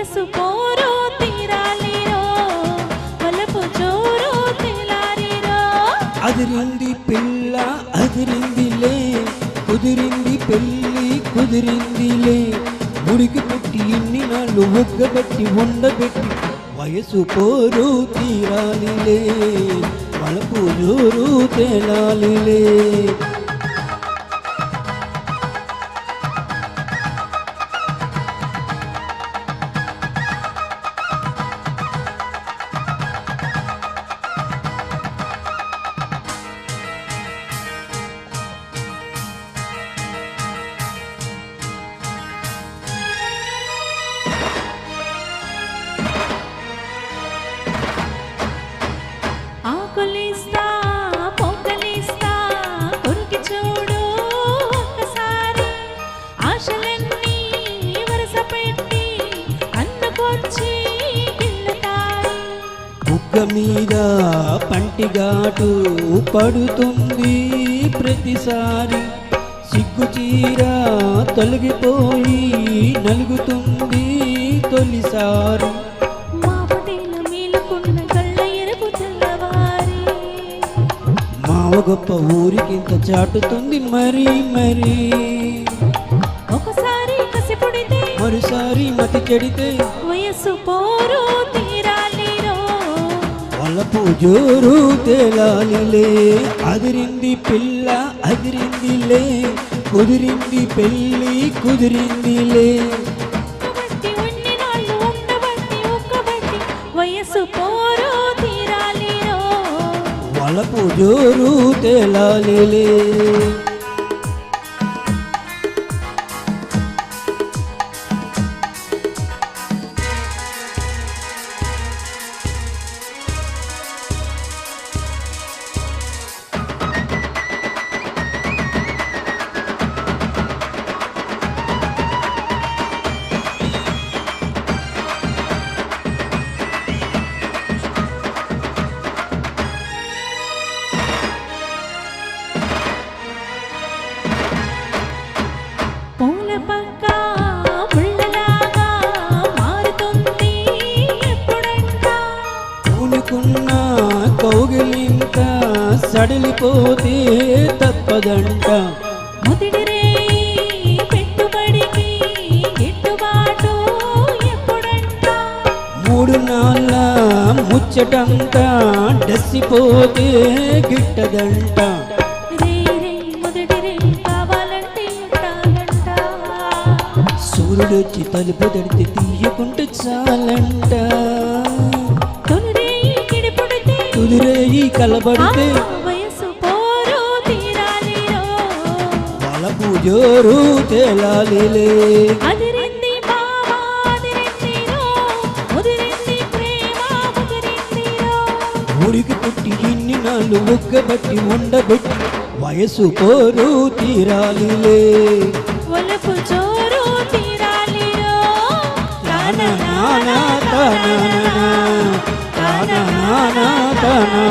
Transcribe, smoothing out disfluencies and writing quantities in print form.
వయసు పోరు తీరాలిరో వలపు జోరు తెలారిరో అదిరింది పిల్ల అదిరిందిలే కుదిరింది పెళ్ళి కుదిరిందిలే ముడికి పుట్టి ఇన్ని నాళ్ళు ఒగ్గబెట్టి ఉండబెట్టి వయసు పోరు తీరాలిలే వలపు జోరు తేలాలిలే ఆకులిస్తా పొంగలిస్తా కొరికి చూడు ఒక్కసారి ఆశలన్నీ వరస పెట్టి అందుకొచ్చి గిల్లుతాయి బుగ్గ మీద పంటిగాటు పడుతుంది ప్రతిసారి సిగ్గు చీర తొలగిపోయి నలుగుతుంది తొలిసారి గొప్ప ఊరికింత చాటుతుంది మరి మరి ఒకసారి కసి పుడితే మరోసారి మతి చెడితే వయసు పోరు తీరాలిరో వలపు జోరు తేలాలిలే అదిరింది పిల్ల అదిరిందిలే కుదిరింది పెళ్ళి కుదిరిందిలే ఉన్ని నాళ్ళు ఉండబట్టి ఒక్కబట్టి వయసు పోరు తీరాలిరో వలపు జోరు తేలాలిలే పూల పక్క ముళ్ళలాగా మారుతుంది ఎప్పుడంట పూనుకున్న కౌగిలింత సడలిపోతే తప్పదంట ముదిడిరే పెట్టుబడికి గిట్టుబాటు ఎప్పుడంట మూడు నాళ్ళ ముచ్చటంతా డస్సిపోతే గిట్టదంట సూర్యుడొచ్చి తలుపు తడితే తీయకుంటే చాలంట తుదిరేయి కలబడితే వయసు పోరు తీరాలిరో వలపు జోరు తేలాలిలే అదిరింది బావా అదిరిందిరో ముదిరింది ప్రేమ ముదిరిందిరో ఊరికి పుట్టి ఇన్ని నాళ్ళు ఒగ్గబట్టి ఉండబెట్టి వయసు పోరు తీరాలిలే వలపు జోరు తీరాలిరో తానా తానా తానా తానా